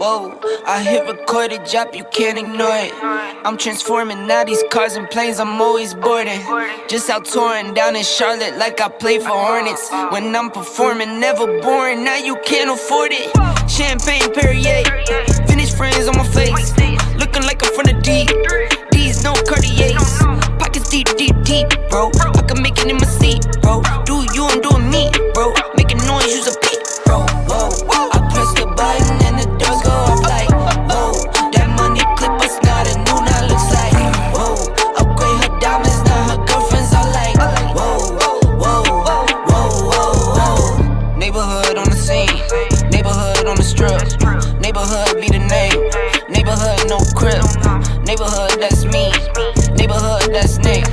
Whoa, I hit recorded, drop, you can't ignore it. I'm transforming now these cars and planes, I'm always boarding. Just out touring down in Charlotte like I play for Hornets. When I'm performing, never boring, now you can't afford it. Champagne Perrier, finished friends on my face. Looking like I'm from the deep, these no Cartiers. Pockets deep, deep, deep, bro. I can make it in my seat, bro. Do you, I'm doing me, bro. Making noise, use a beat, bro. Whoa, I press the button and the doors go off like, whoa. That money clip us now, the new now looks like, whoa. Upgrade her diamonds, now her girlfriends are like, whoa, whoa, whoa, whoa. Neighborhood on the scene, neighborhood on the strip. Neighborhood be the name, neighborhood no crib. Neighborhood that's me, neighborhood that's Nick.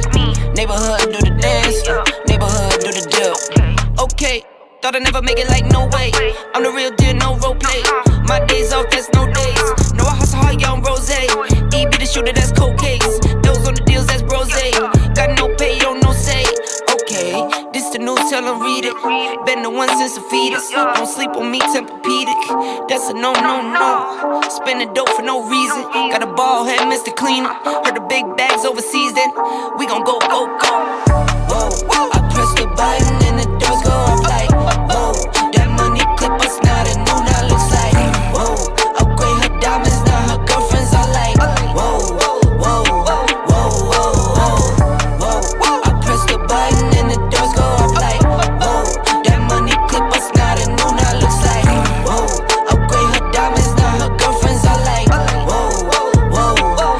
Neighborhood do the dance, neighborhood do the dip. Okay, thought I'd never make it like no way. I'm the real deal, no role play. My days off, that's no days. No, I hustle hard, young rose. E be the shooter, that's cold case. Those on the deals, that's brose. Got no pay, don't no say. Okay, this the news, tell them read it. Been the one since a fetus. Don't sleep on me, Tempur-Pedic. That's a no, no, no. Spending dope for no reason. Got a ball head, Mr. Cleaner. Heard the big bags overseas, then we gon' go, go, go. Whoa, I press the button and the doors go off like, whoa. That money clip us now, the new now looks like, whoa. Upgrade her diamonds, now her girlfriends are like, whoa, whoa, whoa. I press the button and the doors go off like, whoa. That money clip us now, the new now looks like, whoa. Upgrade her diamonds, now her girlfriends are like, whoa, whoa, whoa.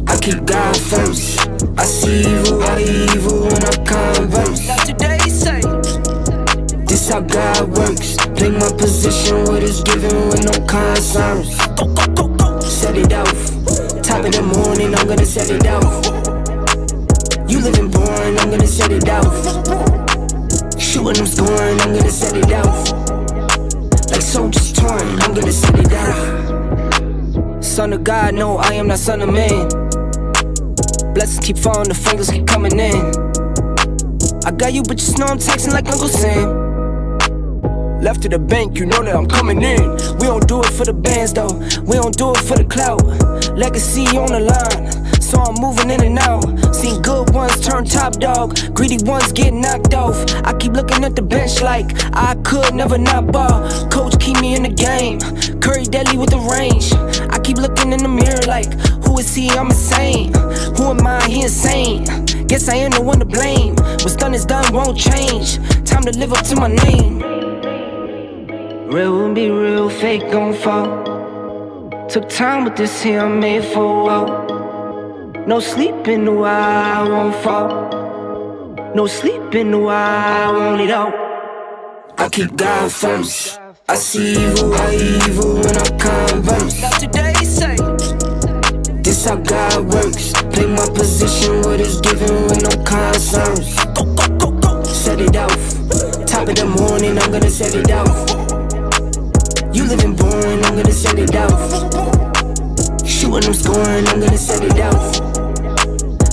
I keep God first. I see evil out of evil when I converse. Now today say, this how God works. Play my position, what is given with no concerns. Go. Set it off. Top of the morning, I'm gonna set it off. You living boring, I'm gonna set it off. Shooting, I'm scoring, I'm gonna set it off. Like soldiers torn, I'm gonna set it off. Son of God, no, I am not son of man. Blessings keep falling, the fingers keep coming in. I got you, but just know I'm texting like Uncle Sam. Left to the bank, you know that I'm coming in. We don't do it for the bands though, we don't do it for the clout. Legacy on the line, so I'm moving in and out. Seen good ones turn top dog, greedy ones get knocked off. I keep looking at the bench like I could never not ball. Coach keep me in the game, Curry deadly with the range. I keep looking in the mirror like, who is he? I'm insane. Who am I? He insane. Guess I am the one to blame. What's done is done, won't change. Time to live up to my name. Real will be real, fake gon' fall. Took time with this here, I'm made for a while. No sleep in the while, I won't fall. No sleep in the while, I want it all. I keep God first. I see evil out of evil when I converse. Now today say, this how God works. Play my position, what is given with no concerns. Go. Set it off. Top of the morning, I'm gonna set it off. You living boring, I'm gonna set it off. Shooting, I'm scoring, I'm gonna set it off.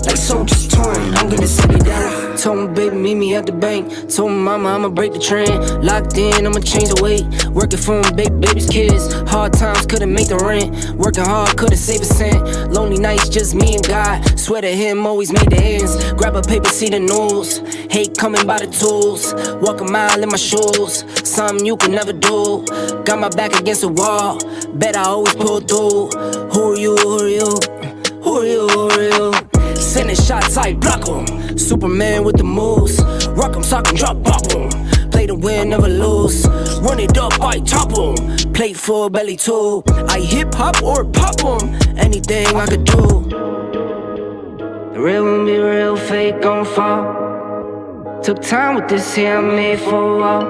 Like soldiers torn, I'm gonna set it off. Told my baby, meet me at the bank. Told my mama, I'ma break the trend. Locked in, I'ma change the weight. Working for my baby's kids. Hard times couldn't make the rent. Working hard, couldn't save a cent. Lonely nights, just me and God. Swear to him, always made the ends. Grab a paper, see the news. Hate coming by the tools. Walk a mile in my shoes. Something you can never do. Got my back against the wall. Bet I always pull through. Who are you? Who are you? Who are you? Who are you? Sending shots, I block 'em. Superman with the moves. Rock 'em, sock 'em, drop, pop 'em. Play to win, never lose. Run it up, I top 'em. Plate full, belly too. I hip hop or pop 'em. Anything I could do. The real won't be real, fake gon' fall. Took time with this here, I made for a while.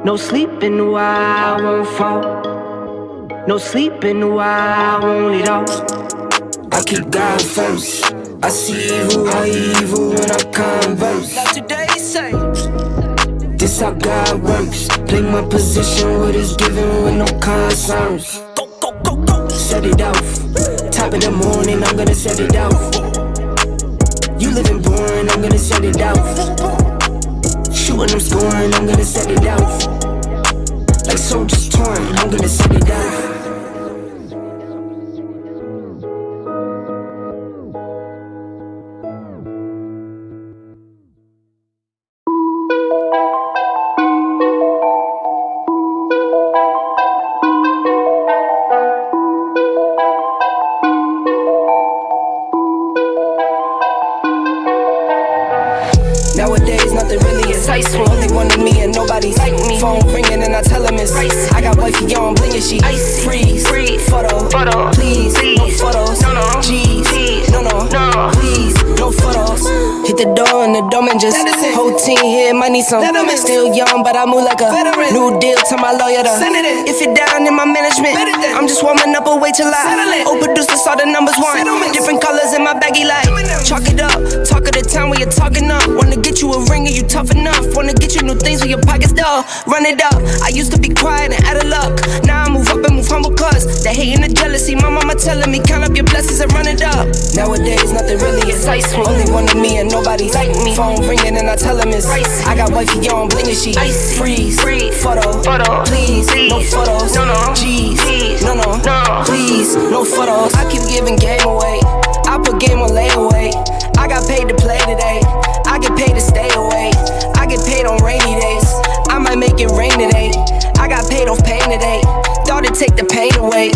No sleep in the while, I won't fall. No sleep in the while, I want it all. I keep God first. I see evil, I evil when I converse. Now today say, this how God works. Play my position, what is given with no concerns. go, go, go, go. Set it off. Top of the morning, I'm gonna set it off. You living boring, I'm gonna set it off. Shooting, I'm scoring, I'm gonna set it off. Like soldiers torn, I'm gonna set it off. Nowadays, nothing really is ice. Only one of me and nobody's like me. Phone ringing and I tell him it's ice. I got wifey on blingin', she ice. Freeze, photo, please, no photos. Jeez, no, please, no photos. Hit the door and the doorman just whole team here might need some. Still young, but I move like a new deal to my lawyer. If you're down in my management, I'm just warming up, wait till I old producers saw the numbers one. Different colors in my baggy light. Chalk it up, talk of the town where you're talking up. Wanna get you a ring and you tough enough. Wanna get you new things with your pockets dull. Run it up. I used to be quiet and out of luck. Now I move up and move humble cause the hate and the jealousy. My mama telling me count up your blessings and run it up. Nowadays nothing really is ice. Only one of me and nobody like me. Phone ringing and I tell him it's ice. I got wifey on blingin', she ice. Freeze, photo, please, no photos. Jeez, no, please, no photos. I keep giving game away. I put game on layaway. I got paid to play today. I get paid to stay away. I get paid on rainy days. I might make it rain today. I got paid off pain today. Thought it'd take the pain away.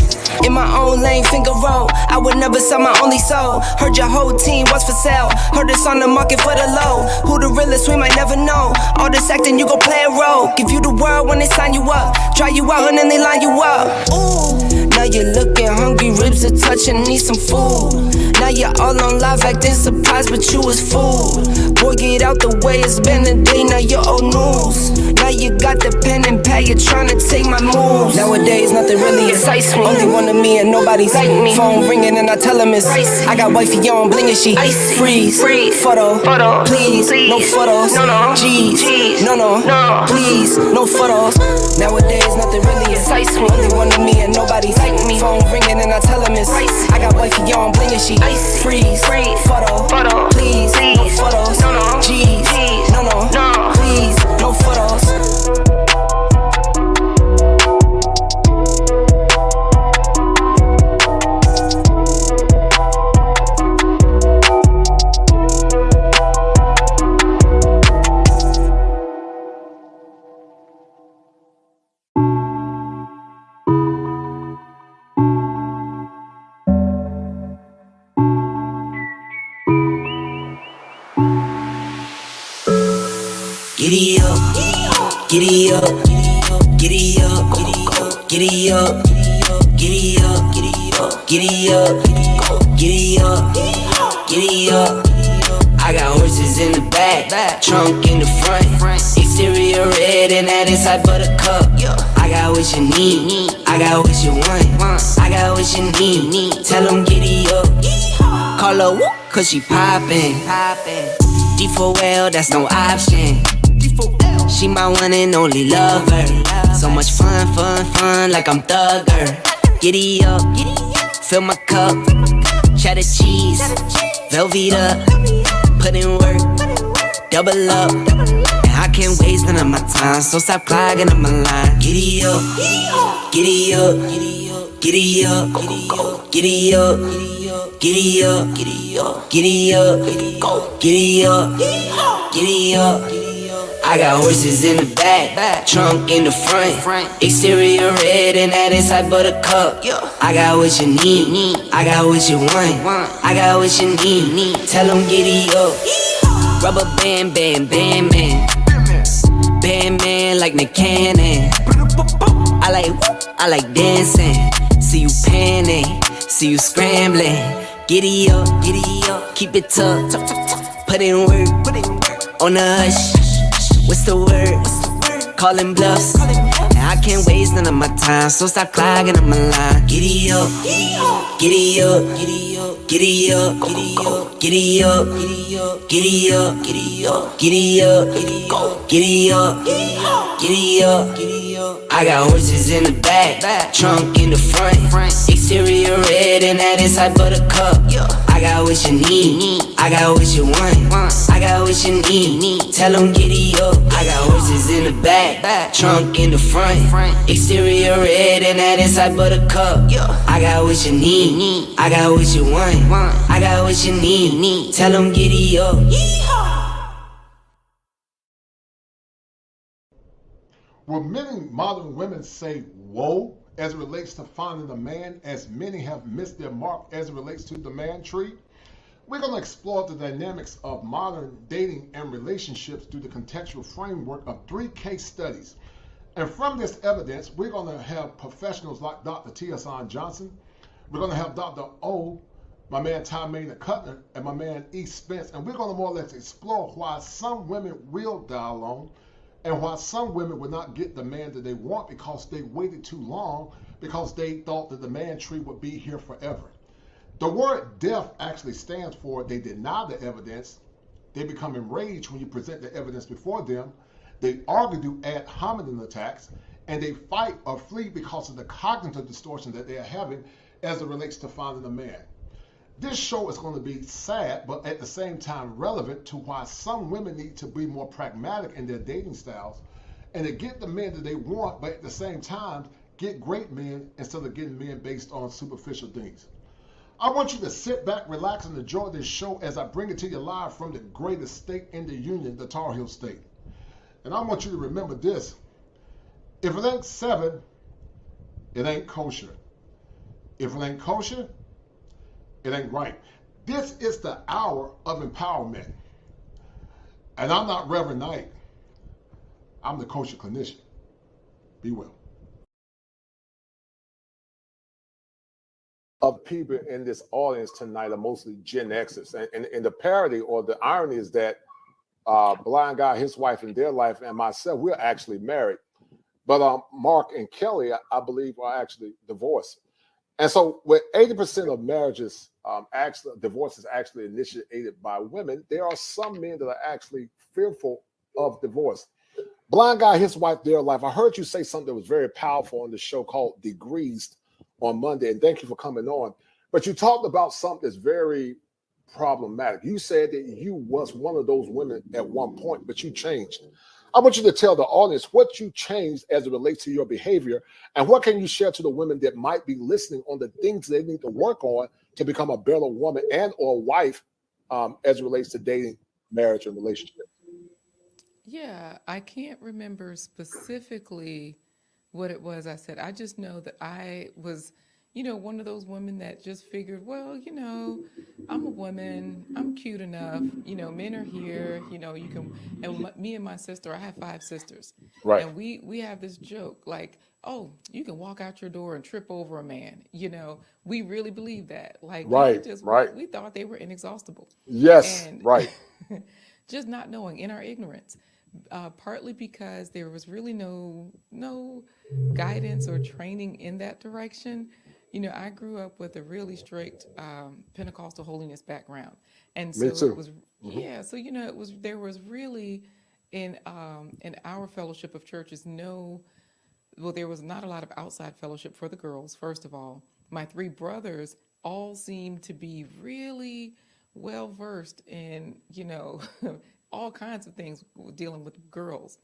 In my own lane, finger roll. I would never sell my only soul. Heard your whole team was for sale. Heard it's on the market for the low. Who the realest, we might never know. All this acting, you gon' play a role. Give you the world when they sign you up. Try you out and then they line you up. Ooh. Now you're looking hungry, ribs are touching, need some food. Now you're all on live acting surprised, but you was fooled. Boy, get out the way, it's been a day, now you're old news. Now you got the pen and pad, you're trying to take my moves. Nowadays, nothing really excites me. Only one of me and nobody's like me. Phone ringing and I tell him it's ice. I got wifey on blingin', she ice. Freeze, photo, please, no photos. Jeez, no, please, no photos. Nowadays, nothing really excites me. Only one of me and nobody's like me. Phone ringing and I tell him it's ice. I got wifey on blingin', she ice. Freeze, photo, please, no photos. Jeez, no, please, no photos. Giddy up, giddy up, giddy up, giddy up, giddy up, giddy up, giddy up, giddy up. I got horses in the back, trunk in the front, exterior red and that inside buttercup. I got what you need, I got what you want, I got what you need. Tell them giddy up, call her whoop, cause she poppin'. D4L, that's no option. She my one and only lover. So much fun, like I'm Thugger. Giddy up, fill my cup, cheddar cheese, Velveeta, put in work, double up. And I can't waste none of my time, so stop clogging up my line. Giddy up, giddy up, giddy up, giddy up, giddy up, giddy up, giddy up, giddy up, giddy up. I got horses in the back, trunk in the front, exterior red and that inside buttercup. I got what you need, I got what you want, I got what you need. Tell them giddy up. Rubber band, band, band, man. Band man like Nick Cannon. I like dancing. See you panning, see you scrambling. Giddy up, keep it tough. Put in work, on the hush. What's the word? Calling bluffs. And I can't waste none of my time, so stop clogging up my line. Giddy up, giddy up, giddy up, giddy up, giddy up, giddy up, giddy up, giddy up, giddy up, giddy up, giddy up, giddy up, giddy up, giddy up. I got horses in the back, trunk in the front, exterior red and that inside buttercup. I got what you need, I got what you want, I got what you need. Tell them giddy up. I got horses in the back, trunk in the front, exterior red and that inside buttercup. I got what you need, I got what you want, I got what you need. Tell them giddy up. Will many modern women say whoa as it relates to finding a man, as many have missed their mark as it relates to the man tree? We're going to explore the dynamics of modern dating and relationships through the contextual framework of 3 case studies. And from this evidence, we're going to have professionals like Dr. T.S. Johnson. We're going to have Dr. O, my man Ty Maynard Cutler, and my man E. Spence. And we're going to more or less explore why some women will die alone and why some women will not get the man that they want because they waited too long, because they thought that the man tree would be here forever. The word D.E.A.F actually stands for they deny the evidence, they become enraged when you present the evidence before them, they argue do ad hominem attacks, and they fight or flee because of the cognitive distortion that they are having as it relates to finding a man. This show is going to be sad, but at the same time relevant to why some women need to be more pragmatic in their dating styles and to get the men that they want, but at the same time get great men instead of getting men based on superficial things. I want you to sit back, relax, and enjoy this show as I bring it to you live from the greatest state in the union, the Tar Heel State. And I want you to remember this. If it ain't 7, it ain't kosher. If it ain't kosher, it ain't right. This is the hour of empowerment. And I'm not Reverend Knight. I'm the kosher clinician. Be well. Of people in this audience tonight are mostly Gen Xers. And the parody or the irony is that Blind Guy, his wife in their life, and myself, we're actually married. But Mark and Kelly, I believe, are actually divorced. And so with 80% of marriages, divorce is actually initiated by women, there are some men that are actually fearful of divorce. Blind Guy, his wife, their life. I heard you say something that was very powerful on the show called Degrees on Monday, and thank you for coming on. But you talked about something that's very problematic. You said that you was one of those women at one point, but you changed. I want you to tell the audience what you changed as it relates to your behavior, and what can you share to the women that might be listening on the things they need to work on to become a better woman and or wife as it relates to dating, marriage, and relationship. Yeah, I can't remember specifically what it was I said. I just know that I was, one of those women that just figured, well, I'm a woman, I'm cute enough, men are here, you can, and me and my sister, I have 5 sisters. Right. And we have this joke like, oh, you can walk out your door and trip over a man. We really believe that. Like, right, we thought they were inexhaustible. Yes, and right. Just not knowing in our ignorance. Partly because there was really no guidance or training in that direction. I grew up with a really strict Pentecostal holiness background, and so Me too. it was So there was really in our fellowship of churches there was not a lot of outside fellowship for the girls. First of all, my 3 brothers all seemed to be really well versed in all kinds of things dealing with girls.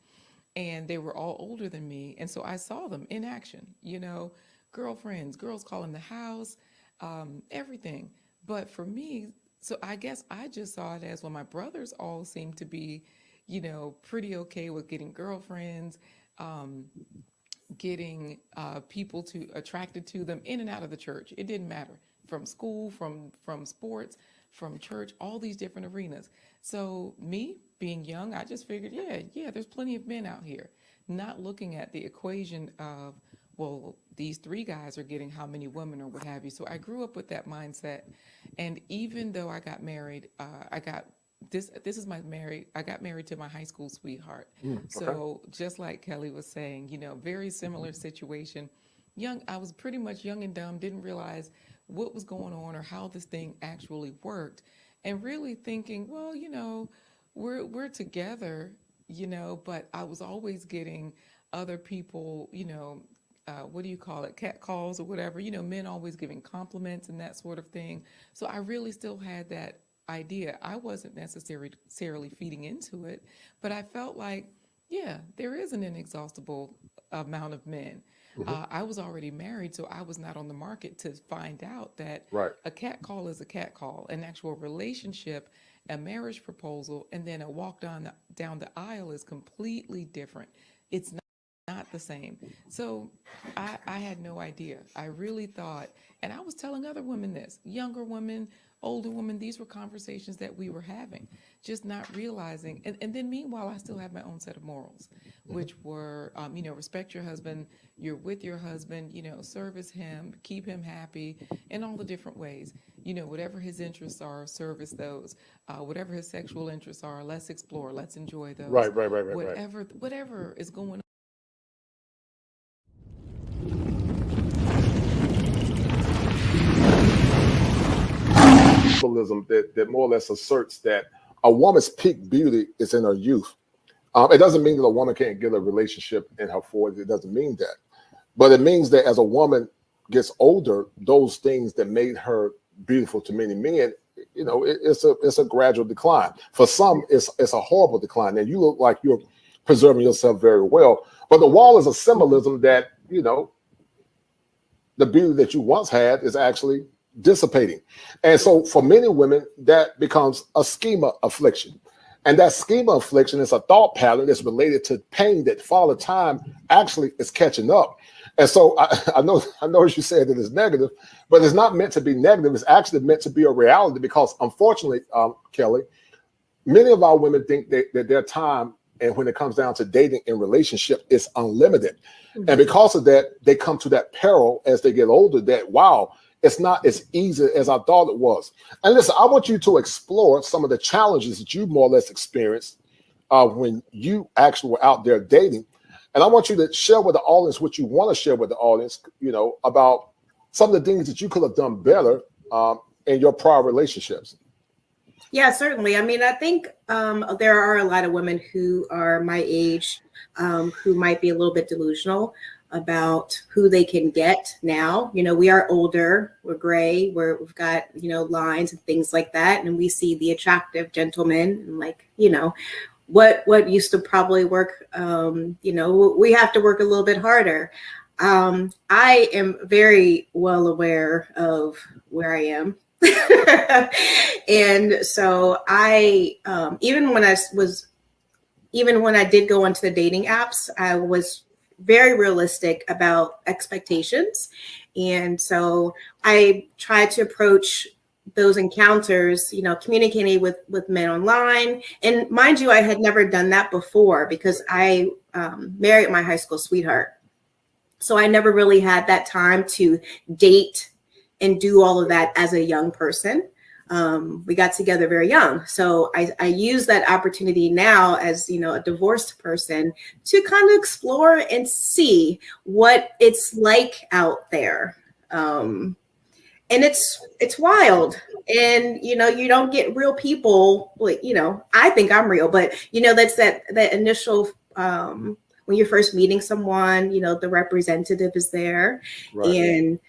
And they were all older than me. And so I saw them in action, girlfriends, girls calling the house, everything. But for me, so I guess I just saw it as, well, my brothers all seemed to be, pretty okay with getting girlfriends, getting people attracted to them in and out of the church. It didn't matter. From school, from sports, from church, all these different arenas. So me being young, I just figured, yeah, there's plenty of men out here. Not looking at the equation of, well, these 3 guys are getting how many women or what have you. So I grew up with that mindset. And even though I got married, I got this is I got married to my high school sweetheart. Okay. So just like Kelly was saying, very similar situation. I was pretty much young and dumb, didn't realize what was going on or how this thing actually worked, and really thinking, well, we're together, but I was always getting other people, what do you call it, cat calls or whatever, men always giving compliments and that sort of thing. So I really still had that idea. I wasn't necessarily feeding into it, but I felt like, yeah, there is an inexhaustible amount of men. I was already married, so I was not on the market to find out that Right. a cat call is a cat call. An actual relationship, a marriage proposal, and then a walk down the aisle is completely different. It's not the same. So I had no idea. I really thought, and I was telling other women this, younger women, older women, these were conversations that we were having, just not realizing. And then meanwhile, I still have my own set of morals, which were, respect your husband, you're with your husband, service him, keep him happy in all the different ways. Whatever his interests are, service those. Whatever his sexual interests are, let's explore, let's enjoy those. Right. Whatever is going on. Symbolism that more or less asserts that a woman's peak beauty is in her youth. It doesn't mean that a woman can't get a relationship in her 40s. It doesn't mean that. But it means that as a woman gets older, those things that made her beautiful to many men, it's a gradual decline. For some, it's a horrible decline. And you look like you're preserving yourself very well. But the wall is a symbolism that, the beauty that you once had is actually dissipating. And so for many women, that becomes a schema affliction. And that schema affliction is a thought pattern that's related to pain that Father Time actually is catching up. And so I know you said that it's negative, but it's not meant to be negative. It's actually meant to be a reality because unfortunately, Kelly, many of our women think that their time, and when it comes down to dating and relationship, is unlimited. And because of that, they come to that peril as they get older that, wow, it's not as easy as I thought it was. And listen, I want you to explore some of the challenges that you more or less experienced when you actually were out there dating. And I want you to share with the audience what you want to share with the audience, about some of the things that you could have done better in your prior relationships. Yeah, certainly. I mean, I think there are a lot of women who are my age who might be a little bit delusional about who they can get now. We are older, we're gray, we've got, lines and things like that. And we see the attractive gentleman and what used to probably work, we have to work a little bit harder. I am very well aware of where I am. And so I, even when I did go onto the dating apps, I was very realistic about expectations. And so I tried to approach those encounters, communicating with men online. And mind you, I had never done that before because I married my high school sweetheart. So I never really had that time to date and do all of that as a young person. We got together very young. So I use that opportunity now as, a divorced person to kind of explore and see what it's like out there. And it's wild. And, you don't get real people. Like, I think I'm real, but, that's that initial, when you're first meeting someone, the representative is there. Right. And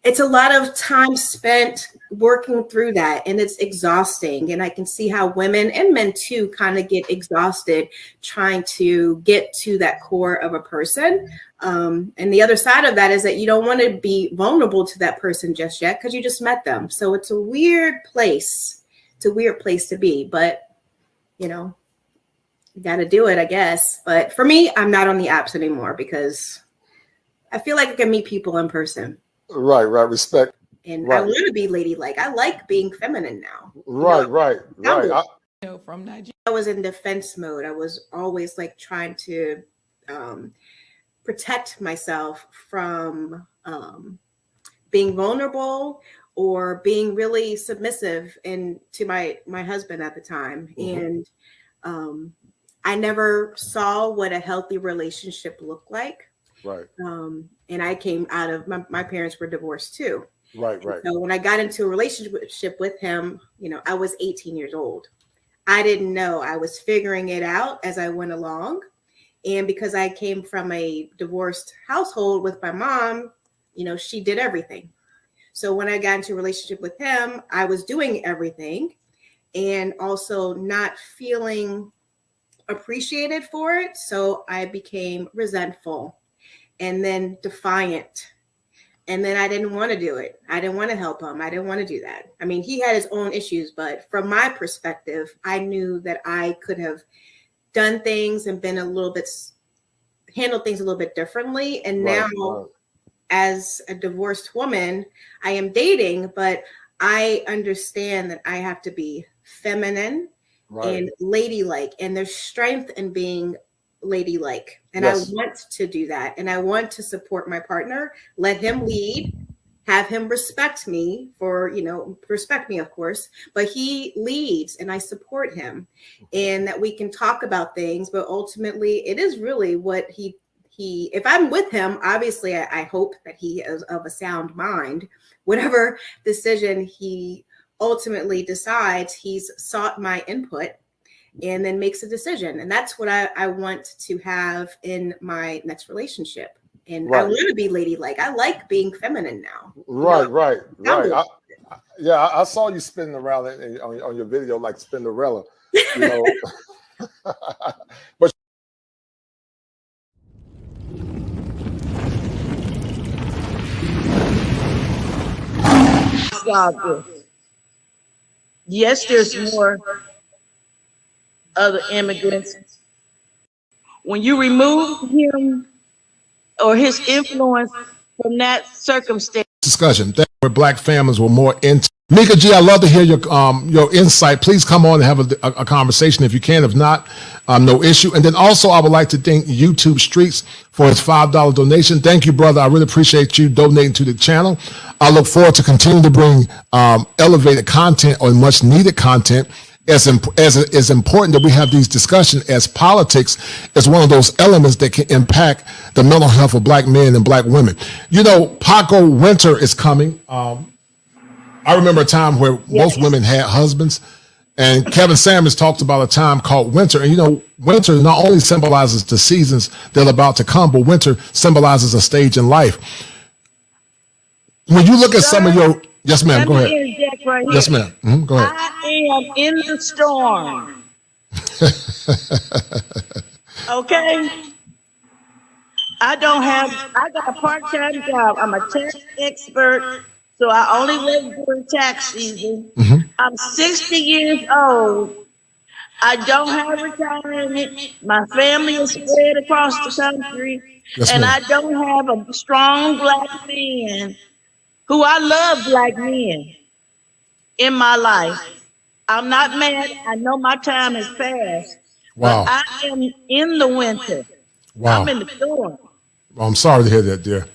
it's a lot of time spent working through that, and it's exhausting. And I can see how women and men too kind of get exhausted trying to get to that core of a person. And the other side of that is that you don't want to be vulnerable to that person just yet because you just met them. So it's a weird place. It's a weird place to be, but you got to do it, I guess. But for me, I'm not on the apps anymore because I feel like I can meet people in person. Right. Respect. And right. I want to be ladylike. I like being feminine now. Right. From Nigeria. I was in defense mode. I was always trying to protect myself from being vulnerable or being really submissive to my husband at the time. And I never saw what a healthy relationship looked like. Right. And I came out of my parents were divorced too. Right. So when I got into a relationship with him, I was 18 years old. I didn't know. I was figuring it out as I went along. And because I came from a divorced household with my mom, she did everything. So when I got into a relationship with him, I was doing everything and also not feeling appreciated for it. So I became resentful and then defiant. And then I didn't want to do it. I didn't want to help him. I didn't want to do that. I mean, he had his own issues, but from my perspective, I knew that I could have done things and handled things a little bit differently. And now, as a divorced woman, I am dating, but I understand that I have to be feminine and ladylike, and there's strength in being ladylike. And I want to do that. And I want to support my partner, let him lead, have him respect me respect me, of course, but he leads and I support him, and that we can talk about things. But ultimately, it is really what if I'm with him, obviously, I hope that he is of a sound mind. Whatever decision he ultimately decides, he's sought my input and then makes a decision. And that's what I want to have in my next relationship. And I want to be ladylike. I like being feminine now. Right. I saw you spinning around on your video like Spinderella, But yes, there's more other immigrants. When you remove him or his influence from that circumstance. Discussion where Black families were more into. Mika G, I'd love to hear your insight. Please come on and have a conversation if you can. If not, no issue. And then also, I would like to thank YouTube Streets for his $5 donation. Thank you, brother. I really appreciate you donating to the channel. I look forward to continuing to bring elevated content or much needed content. As important that we have these discussions, as politics is one of those elements that can impact the mental health of Black men and Black women. Paco, winter is coming. I remember a time where most women had husbands, and Kevin Samuels talked about a time called winter. And winter not only symbolizes the seasons that are about to come, but winter symbolizes a stage in life. When you look at some of your, yes, ma'am, go ahead. Right, yes, ma'am. Go ahead. I am in the storm. Okay. I got a part-time job. I'm a tax expert, so I only work during tax season. I'm 60 years old. I don't have retirement. My family is spread across the country, and I don't have a strong Black man who I love Black men in my life. I'm not mad. I know my time is past. Wow. But I am in the winter. Wow. I'm in the storm. Well, I'm sorry to hear that, dear.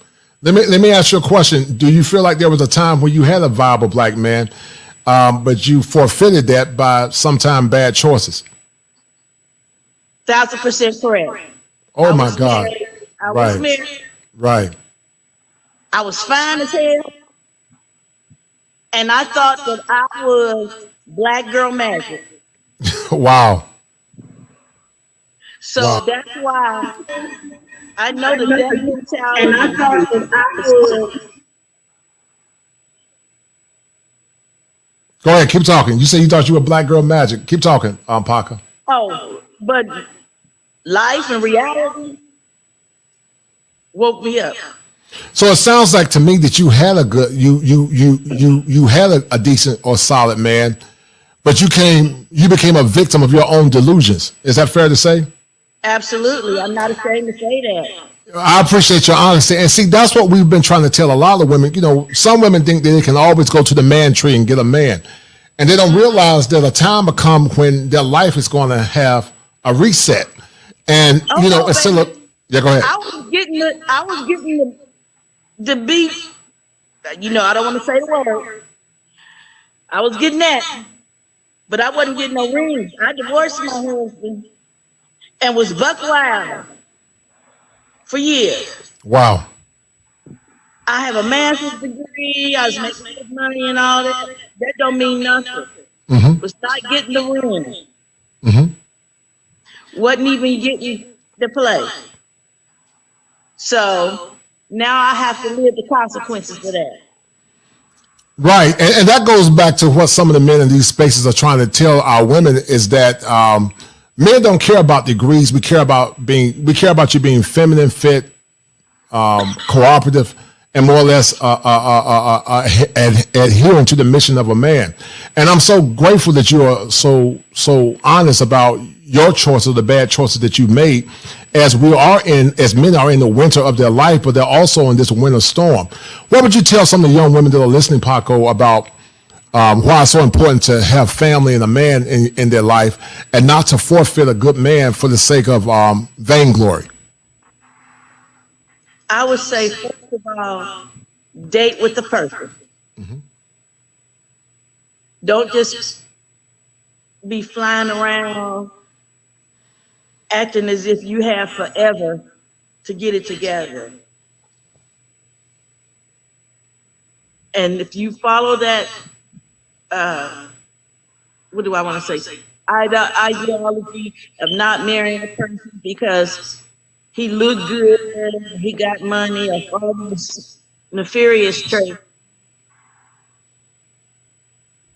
Let me ask you a question. Do you feel like there was a time when you had a viable Black man, but you forfeited that by sometime bad choices? 1000% correct. Oh my God. I was married. Right. I was fine as hell. And I thought that I was Black girl magic. Wow. So that's why I know the death mentality. And I thought that I was. Go ahead, keep talking. You said you thought you were Black girl magic. Keep talking, Paco. Oh, but life and reality woke me up. So it sounds like to me that you had you had a decent or solid man, but you became a victim of your own delusions. Is that fair to say? Absolutely. I'm not ashamed to say that. I appreciate your honesty. And see, that's what we've been trying to tell a lot of women. Some women think that they can always go to the man tree and get a man. And they don't realize that a time will come when their life is going to have a reset. And, it's still yeah, go ahead. I was getting the beat, I don't want to say the word, I was getting that, but I wasn't getting no rings. I divorced my husband and was buck wild for years. Wow. I have a master's degree. I was making good money and all that. That don't mean nothing. But start getting the ring. Wasn't even getting the play. So now I have to live the consequences of that. Right, and that goes back to what some of the men in these spaces are trying to tell our women is that men don't care about degrees. We care about you being feminine, fit, cooperative, and more or less adhering to the mission of a man. And I'm so grateful that you are so honest about your choices, the bad choices that you made, as men are in the winter of their life, but they're also in this winter storm. What would you tell some of the young women that are listening, Paco, about why it's so important to have family and a man in their life, and not to forfeit a good man for the sake of vainglory? I would say, first of all, date with the person. Don't just be flying around acting as if you have forever to get it together. And if you follow that, what do I want to say? Ideology of not marrying a person because he looked good, he got money, or all these nefarious traits.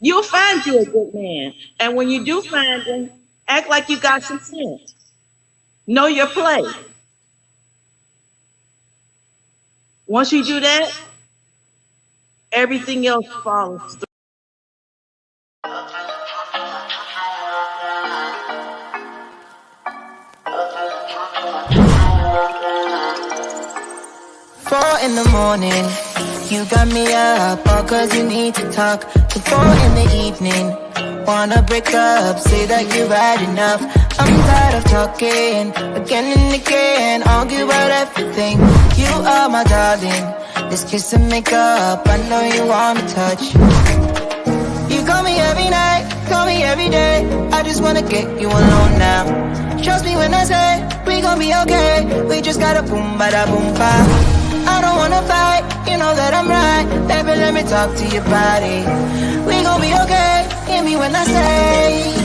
You'll find you a good man. And when you do find him, act like you got some sense. Know your place. Once you do that, everything else follows through. In the morning, you got me up all cause you need to talk. To 4 in the evening, wanna break up, say that you've had enough. I'm tired of talking, again and again, argue about everything. You are my darling, this kiss and makeup, I know you wanna touch. You call me every night, call me every day, I just wanna get you alone now. Trust me when I say, we gon' be okay, we just gotta boom bada boom ba. I don't wanna fight, you know that I'm right. Baby, let me talk to your body. We gon' be okay, hear me when I say.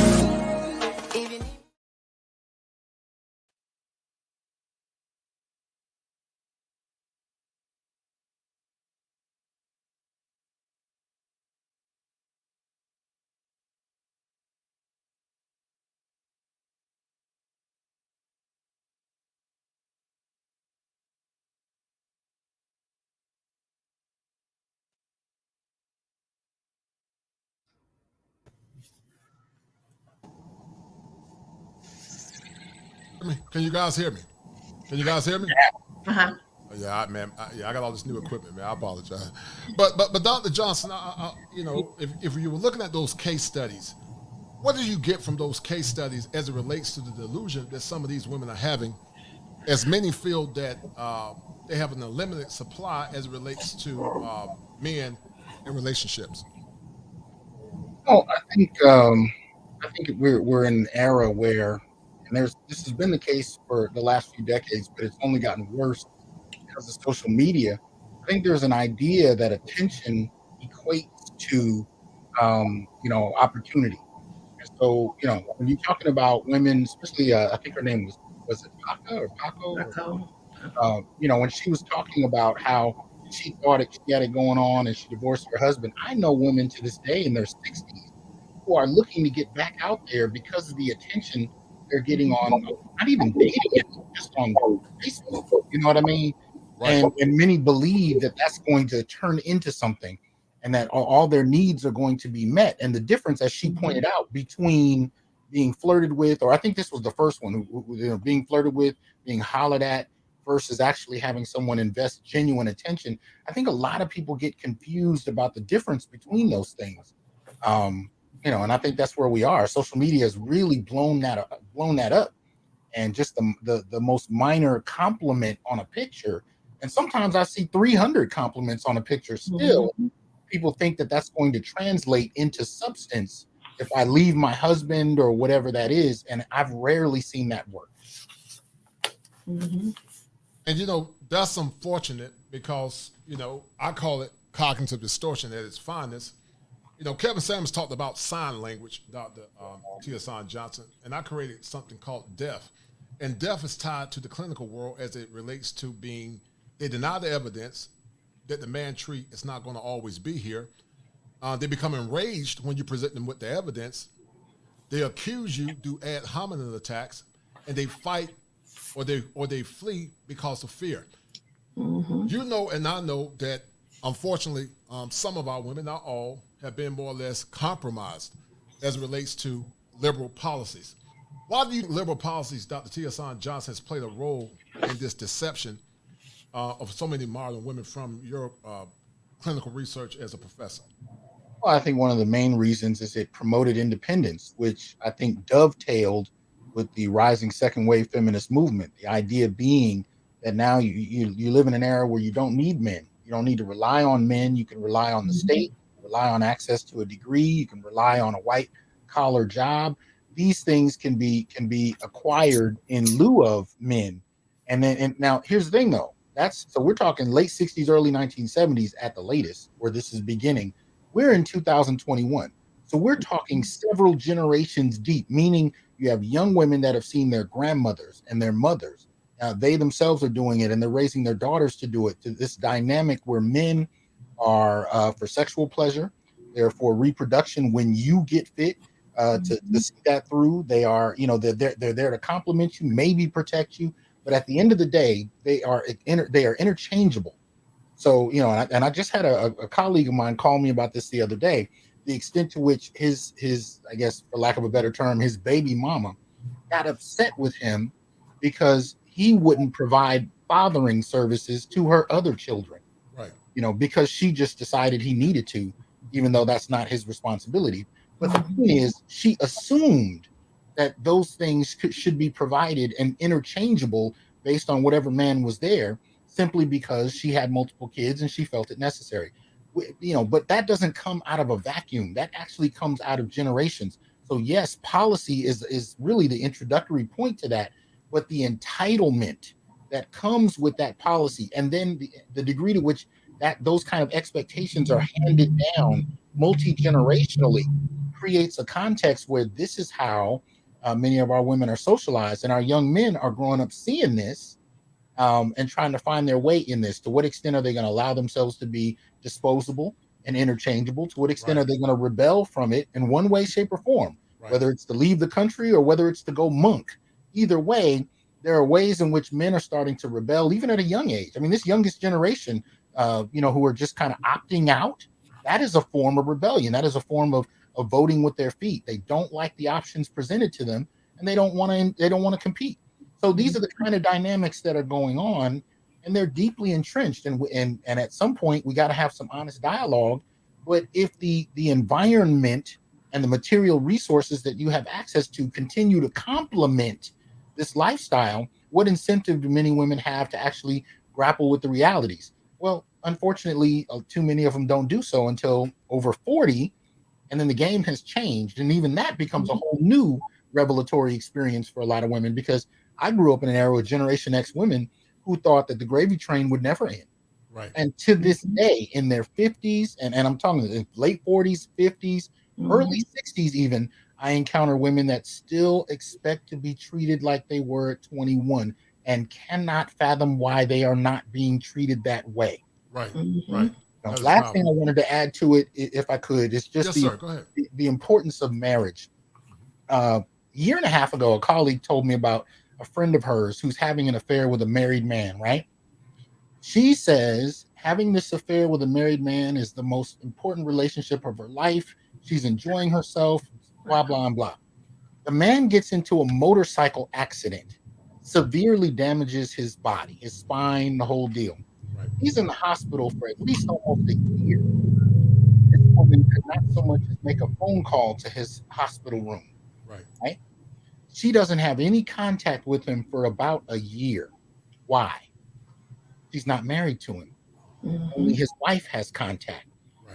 Can you guys hear me? Can you guys hear me? Uh-huh. Yeah, man. I got all this new equipment, man. I apologize. But Dr. Johnson, if you were looking at those case studies, what do you get from those case studies as it relates to the delusion that some of these women are having, as many feel that they have an unlimited supply as it relates to men in relationships? Oh, I think we're in an era where, and this has been the case for the last few decades, but it's only gotten worse because of social media. I think there's an idea that attention equates to opportunity. And so, when you're talking about women, especially I think her name was it Paco? When she was talking about how she thought she had it going on and she divorced her husband. I know women to this day in their 60s who are looking to get back out there because of the attention they're getting on, not even dating, just on Facebook. You know what I mean? Right. And many believe that that's going to turn into something, and that all their needs are going to be met. And the difference, as she pointed out, between being flirted with, or I think this was the first one, being flirted with, being hollered at, versus actually having someone invest genuine attention. I think a lot of people get confused about the difference between those things. And I think that's where we are. Social media has really blown that up, and just the most minor compliment on a picture. And sometimes I see 300 compliments on a picture still, people think that that's going to translate into substance if I leave my husband or whatever that is, and I've rarely seen that work. Mm-hmm. And that's unfortunate because I call it cognitive distortion at its finest. Kevin Samuels talked about sign language, Dr. T.S. Johnson, and I created something called D.E.A.F. And D.E.F. is tied to the clinical world as it relates to they deny the evidence that the man tree is not going to always be here. They become enraged when you present them with the evidence. They accuse you, do ad hominem attacks, and they fight or they flee because of fear. Mm-hmm. And I know that unfortunately, some of our women, not all, have been more or less compromised as it relates to liberal policies. Why do you think liberal policies, Dr. T.S. Johnson, has played a role in this deception of so many modern women from your clinical research as a professor? Well, I think one of the main reasons is it promoted independence, which I think dovetailed with the rising second wave feminist movement. The idea being that now you live in an era where you don't need men. You don't need to rely on men. You can rely on the state, rely on access to a degree. You can rely on a white collar job. These things can be acquired in lieu of men. And now here's the thing though. So we're talking late 60s, early 1970s at the latest, where this is beginning. We're in 2021. So we're talking several generations deep, meaning you have young women that have seen their grandmothers and their mothers. They themselves are doing it, and they're raising their daughters to do it, to this dynamic where men are for sexual pleasure. They're for reproduction when you get fit to see that through. They are, they're there to compliment you, maybe protect you. But at the end of the day, they are interchangeable. So, and I just had a colleague of mine call me about this the other day, the extent to which his, I guess, for lack of a better term, his baby mama got upset with him because he wouldn't provide fathering services to her other children. Right. Because she just decided he needed to, even though that's not his responsibility. But the point is, she assumed that those things should be provided and interchangeable based on whatever man was there, simply because she had multiple kids and she felt it necessary. But that doesn't come out of a vacuum. That actually comes out of generations. So yes, policy is really the introductory point to that, but the entitlement that comes with that policy, and then the degree to which those kind of expectations are handed down multi-generationally, creates a context where this is how many of our women are socialized, and our young men are growing up seeing this and trying to find their way in this. To what extent are they going to allow themselves to be disposable and interchangeable? To what extent are they going to rebel from it in one way, shape, or form? Whether it's to leave the country or whether it's to go monk. Either way, there are ways in which men are starting to rebel, even at a young age. I mean, this youngest generation, who are just kind of opting out, that is a form of rebellion. That is a form of voting with their feet. They don't like the options presented to them, and they don't want to compete. So these are the kind of dynamics that are going on, and they're deeply entrenched. And at some point, we got to have some honest dialogue. But if the environment and the material resources that you have access to continue to complement this lifestyle, what incentive do many women have to actually grapple with the realities? Well, unfortunately, too many of them don't do so until over 40, and then the game has changed. And even that becomes a whole new revelatory experience for a lot of women, because I grew up in an era with Generation X women who thought that the gravy train would never end. Right. And to this day, in their 50s, and I'm talking in late 40s, 50s, early 60s even, I encounter women that still expect to be treated like they were at 21 and cannot fathom why they are not being treated that way. Right, right. Last thing I wanted to add to it, if I could, is just Go ahead. The importance of marriage. A year and a half ago, a colleague told me about a friend of hers who's having an affair with a married man, right? She says having this affair with a married man is the most important relationship of her life. She's enjoying herself, blah, blah, blah. The man gets into a motorcycle accident, severely damages his body, his spine, the whole deal. Right. He's in the hospital for at least almost a year. This woman could not so much as make a phone call to his hospital room. Right? She doesn't have any contact with him for about a year. Why? She's not married to him. Only his wife has contact.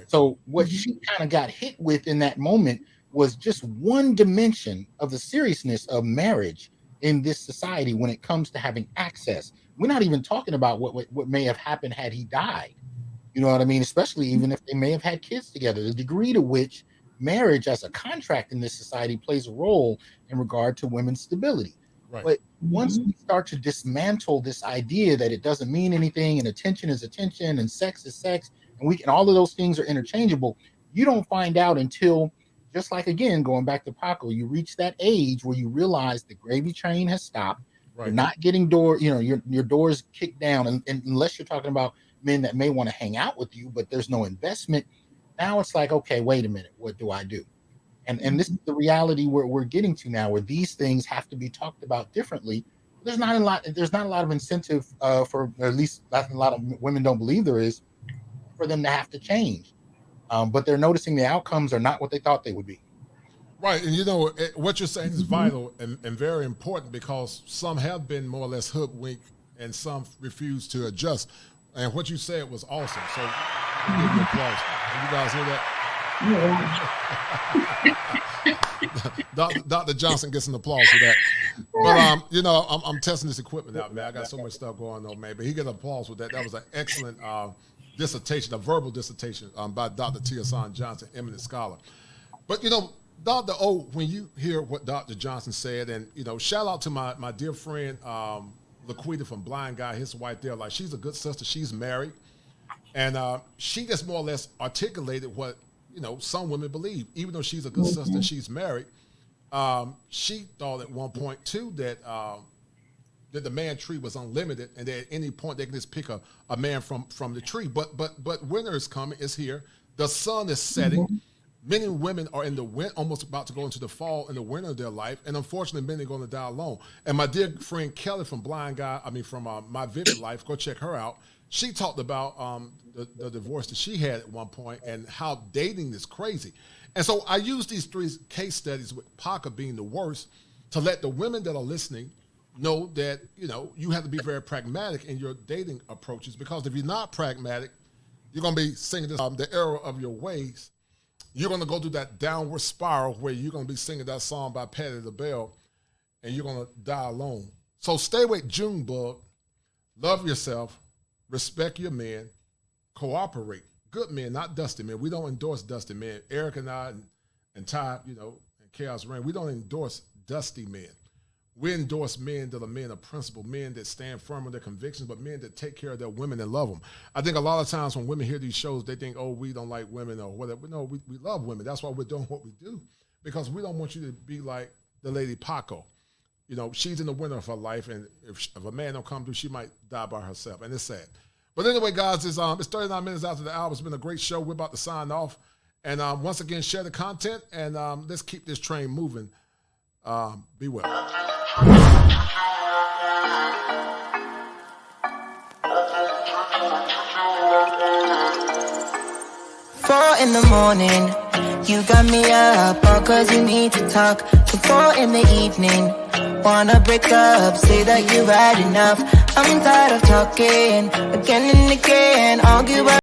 So what she kind of got hit with in that moment was just one dimension of the seriousness of marriage in this society when it comes to having access. We're not even talking about what may have happened had he died. You know what I mean? Especially even if they may have had kids together. The degree to which marriage as a contract in this society plays a role in regard to women's stability. Right. But once we start to dismantle this idea that it doesn't mean anything and attention is attention and sex is sex and all of those things are interchangeable, you don't find out until, just like, again, going back to Paco, you reach that age where you realize the gravy train has stopped. Right. You're not getting your doors kicked down, and unless you're talking about men that may want to hang out with you, but there's no investment. Now it's like, okay, wait a minute, what do I do? And this is the reality we're getting to now, where these things have to be talked about differently. There's not a lot of incentive for, or at least a lot of women don't believe there is, for them to have to change. But they're noticing the outcomes are not what they thought they would be. Right, and what you're saying is vital and very important, because some have been more or less hoodwinked and some refuse to adjust. And what you said was awesome. So give you applause. Can you guys hear that? Dr. Johnson gets an applause for that. But I'm testing this equipment out, man. I got so much stuff going on, man. But he gets applause with that. That was an excellent dissertation, a verbal dissertation by Dr. T.A.S. Johnson, eminent scholar. But Dr. O, when you hear what Dr. Johnson said, and shout out to my dear friend Laquita from Blind Guy, his wife there, like, she's a good sister. She's married, and she just more or less articulated what some women believe. Even though she's a good sister and she's married, she thought at one point too that the man tree was unlimited, and that at any point they can just pick a man from the tree. But winter is coming. It's here. The sun is setting. Many women are in the winter, almost about to go into the fall and the winter of their life, and unfortunately, many are going to die alone. And my dear friend Kelly from from My Vivid Life, go check her out. She talked about the divorce that she had at one point and how dating is crazy. And so I use these 3 case studies, with Paco being the worst, to let the women that are listening know that you have to be very pragmatic in your dating approaches, because if you're not pragmatic, you're going to be singing the error of your ways. You're going to go through that downward spiral where you're going to be singing that song by Patti LaBelle, and you're going to die alone. So stay with Junebug, love yourself, respect your men, cooperate. Good men, not dusty men. We don't endorse dusty men. Eric and I and Ty, and Chaos Rain, we don't endorse dusty men. We endorse men that are men of principle, men that stand firm on their convictions, but men that take care of their women and love them. I think a lot of times when women hear these shows, they think, oh, we don't like women or whatever. No, we love women. That's why we're doing what we do, because we don't want you to be like the lady Paco. She's in the winter of her life, and if a man don't come through, she might die by herself, and it's sad. But anyway, guys, it's 39 minutes after the hour. It's been a great show. We're about to sign off. And once again, share the content, and let's keep this train moving. Be well. 4 in the morning, you got me up, all cause you need to talk. To 4 in the evening, wanna break up, say that you've had enough. I'm tired of talking, again and again, argue about